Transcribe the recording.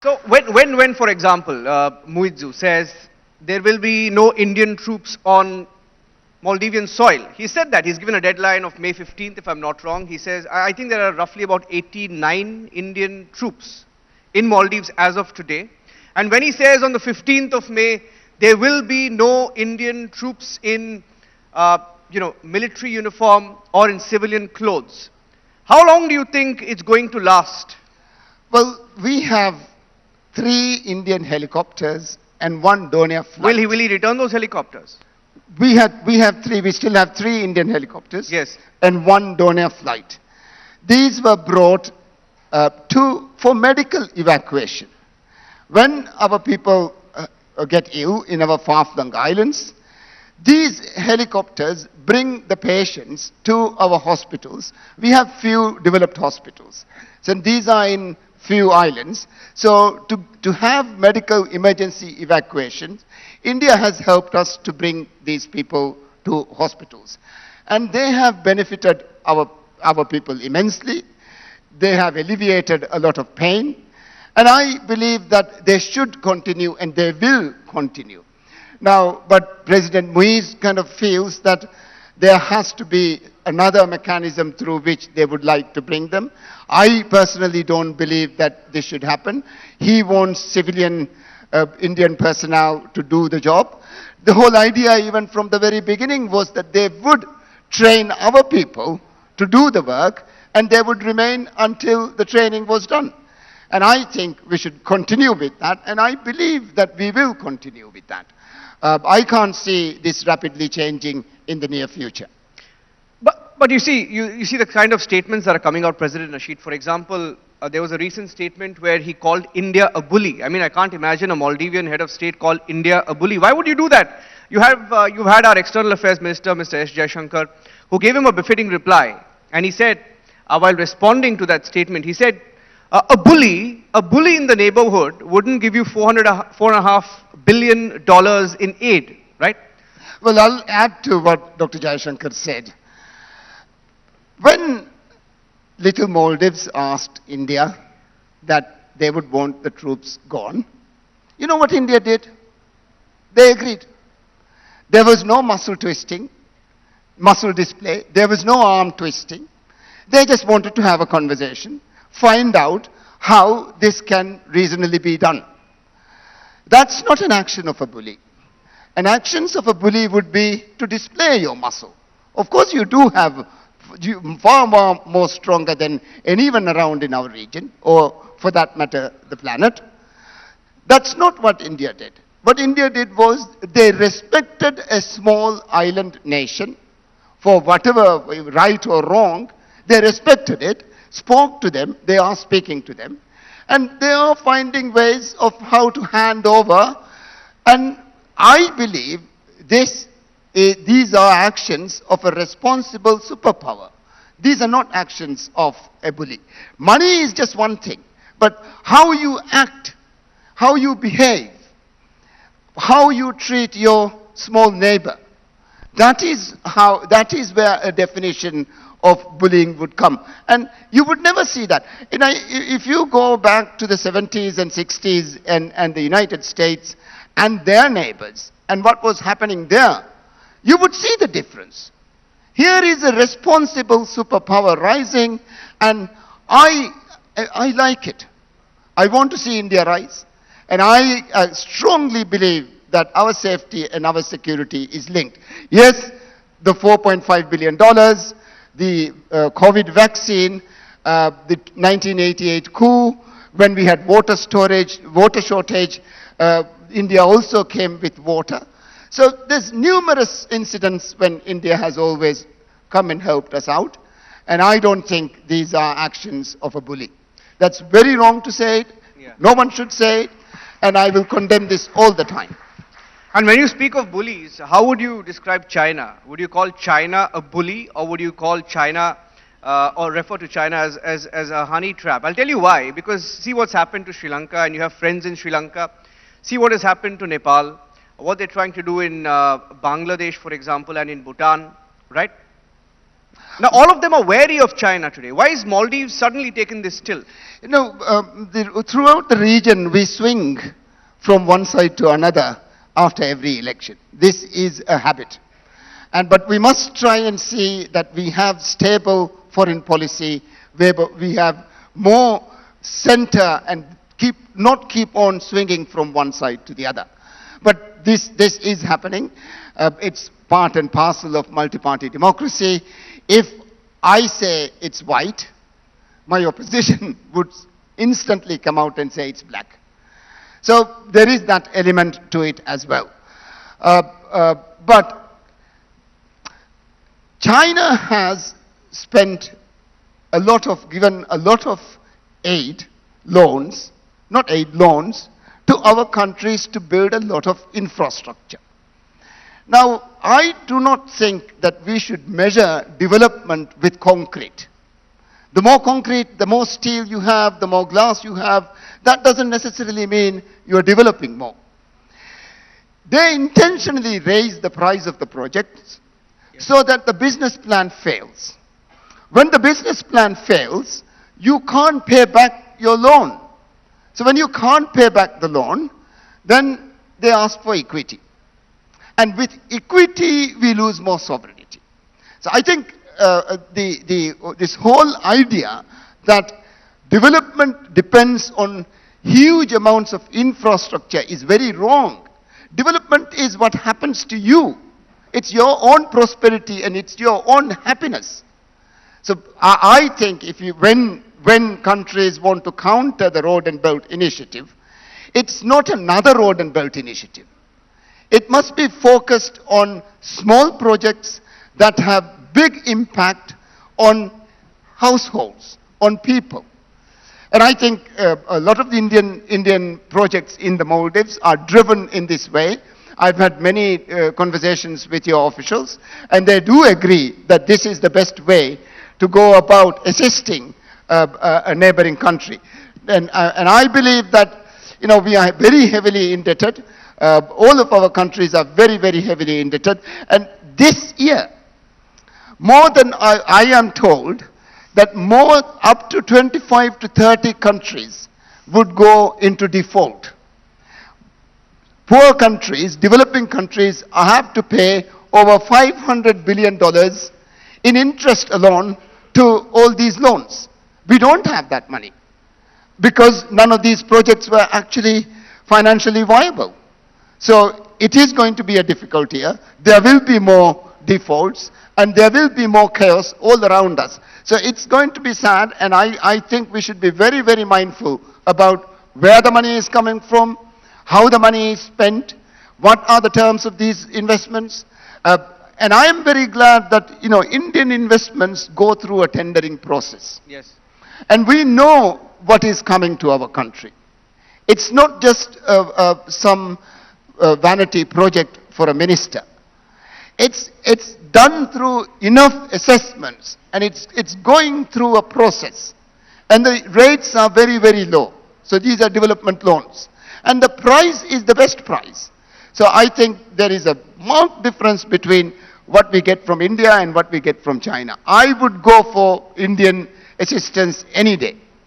So when for example, Muizzu says there will be no Indian troops on Maldivian soil, he said that. He's given a deadline of May 15th, if I'm not wrong. He says, I think there are roughly about 89 Indian troops in Maldives as of today. And when he says on the 15th of May, there will be no Indian troops in, military uniform or in civilian clothes, how long do you think it's going to last? Well, we have 3 Indian helicopters and 1 Dornier flight. Will he return those helicopters? We have 3. We still have 3 Indian helicopters. Yes. And 1 Dornier flight. These were brought for medical evacuation. When our people get ill in our far-flung islands, these helicopters bring the patients to our hospitals. We have few developed hospitals. So these are in few islands. So to have medical emergency evacuations, India has helped us to bring these people to hospitals. And they have benefited our people immensely. They have alleviated a lot of pain. And I believe that they should continue and they will continue. Now, but President Muiz kind of feels that there has to be another mechanism through which they would like to bring them. I personally don't believe that this should happen. He wants civilian Indian personnel to do the job. The whole idea, even from the very beginning, was that they would train our people to do the work and they would remain until the training was done. And I think we should continue with that, and I believe that we will continue with that. I can't see this rapidly changing in the near future. But you see the kind of statements that are coming out, President Nasheed. For example, there was a recent statement where he called India a bully. I mean, I can't imagine a Maldivian head of state call India a bully. Why would you do that? You've had our External Affairs Minister, Mr. S. Jaishankar, who gave him a befitting reply. And he said, while responding to that statement, he said, a bully in the neighborhood wouldn't give you $4.5 billion in aid, right? Well, I'll add to what Dr. Jaishankar said. When Little Maldives asked India that they would want the troops gone, you know what India did? They agreed. There was no muscle twisting, muscle display. There was no arm twisting. They just wanted to have a conversation, find out how this can reasonably be done. That's not an action of a bully. An actions of a bully would be to display your muscle. Of course, you do have far more stronger than anyone around in our region, or for that matter, the planet. That's not what India did. What India did was they respected a small island nation for whatever right or wrong. They respected it, spoke to them, they are speaking to them, and they are finding ways of how to hand over. And I believe these are actions of a responsible superpower. These are not actions of a bully. Money is just one thing, but how you act, how you behave, how you treat your small neighbor, that is where a definition of bullying would come. And you would never see that. If you go back to the 70s and 60s and the United States and their neighbors and what was happening there, you would see the difference. Here is a responsible superpower rising, and I like it. I want to see India rise. And I strongly believe that our safety and our security is linked. Yes, the $4.5 billion, the COVID vaccine, the 1988 coup, when we had water shortage, India also came with water. So there's numerous incidents when India has always come and helped us out. And I don't think these are actions of a bully. That's very wrong to say it. Yeah. No one should say it. And I will condemn this all the time. And when you speak of bullies, how would you describe China? Would you call China a bully, or would you call China or refer to China as a honey trap? I'll tell you why. Because see what's happened to Sri Lanka, and you have friends in Sri Lanka. See what has happened to Nepal, what they're trying to do in Bangladesh, for example, and in Bhutan, right? Now, all of them are wary of China today. Why is Maldives suddenly taken this still? Throughout the region, we swing from one side to another after every election. This is a habit. But we must try and see that we have stable foreign policy, where we have more center and not keep on swinging from one side to the other. But this is happening. It's part and parcel of multi-party democracy. If I say it's white, my opposition would instantly come out and say it's black. So there is that element to it as well. But China has spent given a lot of loans to our countries to build a lot of infrastructure. Now, I do not think that we should measure development with concrete. The more concrete, the more steel you have, the more glass you have, that doesn't necessarily mean you're developing more. They intentionally raise the price of the projects so that the business plan fails. When the business plan fails, you can't pay back your loan. So when you can't pay back the loan, then they ask for equity. And with equity, we lose more sovereignty. So I think this whole idea that development depends on huge amounts of infrastructure is very wrong. Development is what happens to you. It's your own prosperity and it's your own happiness. So I think when countries want to counter the Road and Belt Initiative, it's not another Road and Belt Initiative. It must be focused on small projects that have big impact on households, on people. And I think a lot of the Indian projects in the Maldives are driven in this way. I've had many conversations with your officials, and they do agree that this is the best way to go about assisting a neighboring country. And I believe that, we are very heavily indebted. All of our countries are very, very heavily indebted. And this year, more than I am told, that more up to 25 to 30 countries would go into default. Poor countries, developing countries, have to pay over $500 billion in interest alone to all these loans. We don't have that money because none of these projects were actually financially viable. So it is going to be a difficult year. There will be more defaults and there will be more chaos all around us. So it's going to be sad, and I think we should be very, very mindful about where the money is coming from, how the money is spent, what are the terms of these investments. And I am very glad that, Indian investments go through a tendering process. Yes. And we know what is coming to our country. It's not just some vanity project for a minister. It's done through enough assessments, and it's going through a process. And the rates are very, very low. So these are development loans. And the price is the best price. So I think there is a marked difference between what we get from India and what we get from China. I would go for Indian assistance any day.